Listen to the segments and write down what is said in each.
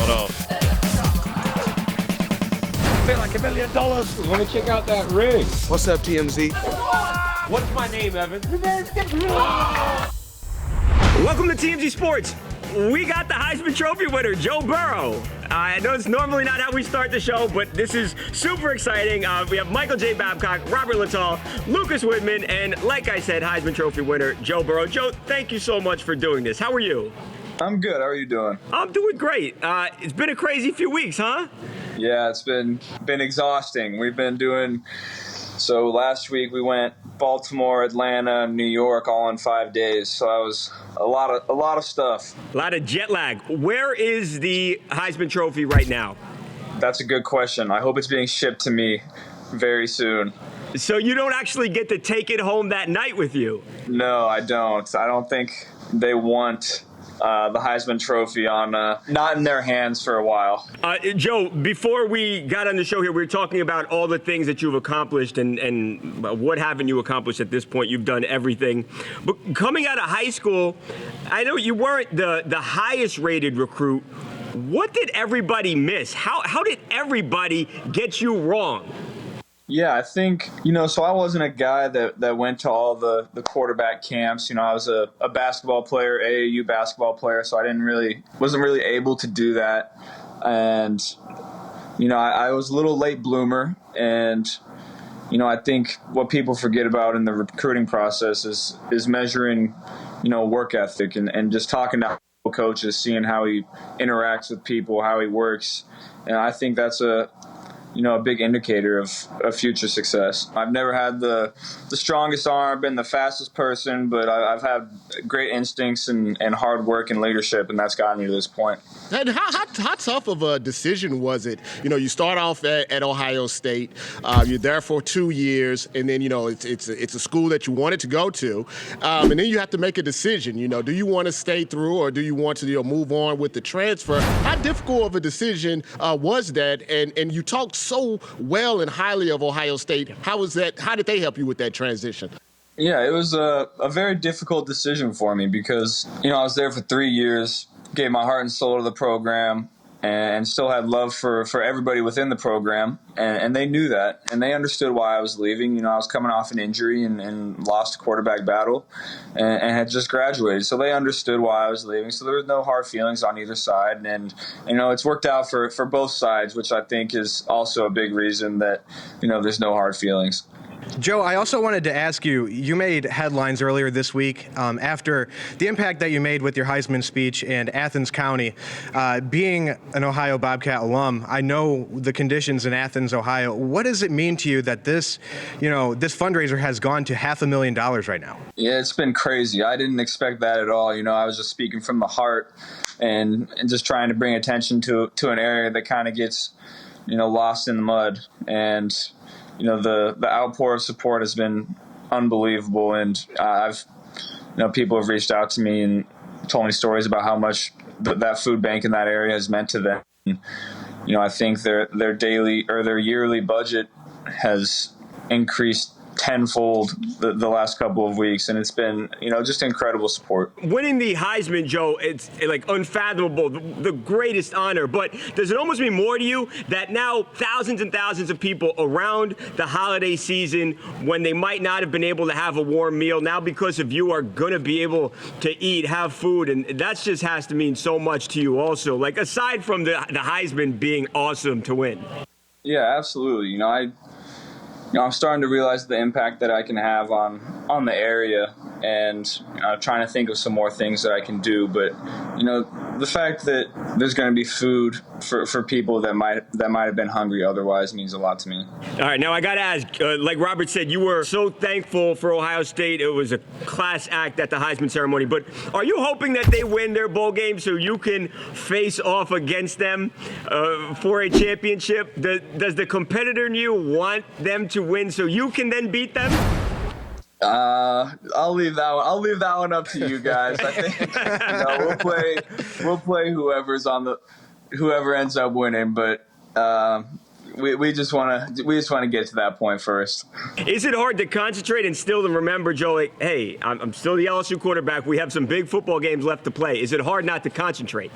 What up? I feel like $1 million. Let me check out that ring. What's up, TMZ? What's my name, Evan? Welcome to TMZ Sports. We got the Heisman Trophy winner, Joe Burrow. I know it's normally not how we start the show, but this is super exciting. We have Michael J. Babcock, Robert Littall, Lucas Whitman, and like I said, Heisman Trophy winner, Joe Burrow. Joe, thank you so much for doing this. How are you? I'm good. How are you doing? I'm doing great. It's been a crazy few weeks, huh? Yeah, it's been exhausting. We've been doing, so last week we went Baltimore, Atlanta, New York all in 5 days. So that was a lot of stuff. A lot of jet lag. Where is the Heisman Trophy right now? That's a good question. I hope it's being shipped to me very soon. So you don't actually get to take it home that night with you? No, I don't. I don't think they want the Heisman Trophy not in their hands for a while. Joe, before we got on the show here, we were talking about all the things that you've accomplished and what haven't you accomplished at this point. You've done everything. But coming out of high school, I know you weren't the highest rated recruit. What did everybody miss? How did everybody get you wrong? Yeah, I think, so I wasn't a guy that went to all the quarterback camps. I was a basketball player, AAU basketball player, so I wasn't really able to do that. And, I was a little late bloomer. And, I think what people forget about in the recruiting process is measuring, work ethic and just talking to coaches, seeing how he interacts with people, how he works. And I think that's a big indicator of future success. I've never had the strongest arm, been the fastest person, but I've had great instincts and hard work and leadership, and that's gotten me to this point. And how tough of a decision was it? You start off at Ohio State, you're there for 2 years, and then, it's a school that you wanted to go to, and then you have to make a decision. Do you want to stay through or do you want to move on with the transfer? How difficult of a decision was that? And you talked so well and highly of Ohio State. How was that? How did they help you with that transition? Yeah, it was a very difficult decision for me because, I was there for 3 years, gave my heart and soul to the program, and still had love for everybody within the program. And they knew that, and they understood why I was leaving. I was coming off an injury and lost a quarterback battle and had just graduated. So they understood why I was leaving. So there was no hard feelings on either side. And, it's worked out for both sides, which I think is also a big reason that, there's no hard feelings. Joe, I also wanted to ask you, you made headlines earlier this week after the impact that you made with your Heisman speech and Athens County. Being an Ohio Bobcat alum, I know the conditions in Athens, Ohio. What does it mean to you that this fundraiser has gone to $500,000 right now? Yeah, it's been crazy. I didn't expect that at all. I was just speaking from the heart and just trying to bring attention to an area that kind of gets, lost in the mud. And the outpour of support has been unbelievable, and people have reached out to me and told me stories about how much that food bank in that area has meant to them. And, I think their daily or their yearly budget has increased tenfold the last couple of weeks, and it's been just incredible support. Winning the Heisman, Joe, it's like unfathomable, the greatest honor. But does it almost mean more to you that now thousands and thousands of people around the holiday season, when they might not have been able to have a warm meal, now because of you are going to be able to eat, have food, and that just has to mean so much to you also, like aside from the Heisman being awesome to win? Yeah, absolutely. I'm starting to realize the impact that I can have on the area, and trying to think of some more things that I can do. But the fact that there's going to be food for people that might have been hungry otherwise means a lot to me. All right, now I got to ask, like Robert said, you were so thankful for Ohio State. It was a class act at the Heisman ceremony. But are you hoping that they win their bowl game so you can face off against them for a championship? Does the competitor in you want them to win so you can then beat them? I'll leave that one. I'll leave that one up to you guys. I think we'll play whoever ends up winning, but we just want to get to that point first. Is it hard to concentrate and still to remember, Joe? Like, hey, I'm still the LSU quarterback. We have some big football games left to play. Is it hard not to concentrate?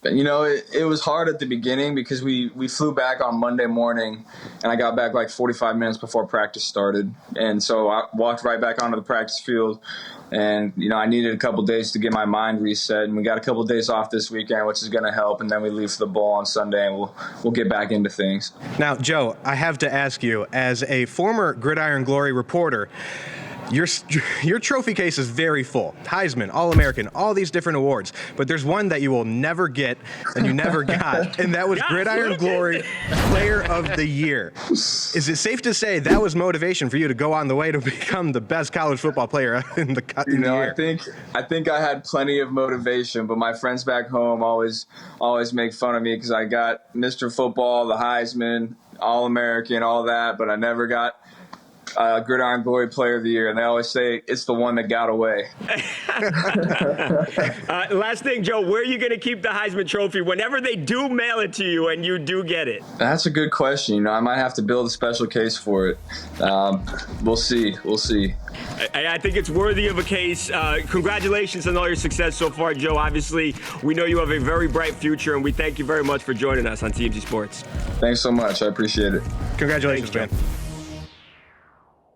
You know, it was hard at the beginning because we flew back on Monday morning, and I got back like 45 minutes before practice started. And so I walked right back onto the practice field, and, you know, I needed a couple days to get my mind reset. And we got a couple days off this weekend, which is going to help. And then we leave for the bowl on Sunday, and we'll get back into things. Now, Joe, I have to ask you, as a former Gridiron Glory reporter, your trophy case is very full. Heisman, All-American, all these different awards. But there's one that you will never get and you never got, and that was Gridiron Glory Player of the Year. Is it safe to say that was motivation for you to go on the way to become the best college football player in the year? You know, I think I had plenty of motivation, but my friends back home always make fun of me because I got Mr. Football, the Heisman, All-American, all that, but I never got Gridiron Glory Player of the Year, and they always say it's the one that got away. Last thing, Joe, where are you going to keep the Heisman Trophy whenever they do mail it to you and you do get it? That's a good question. You know, I might have to build a special case for it. We'll see. I think it's worthy of a case. Congratulations on all your success so far, Joe. Obviously, we know you have a very bright future, and we thank you very much for joining us on TMZ Sports. Thanks so much. I appreciate it. Congratulations, man.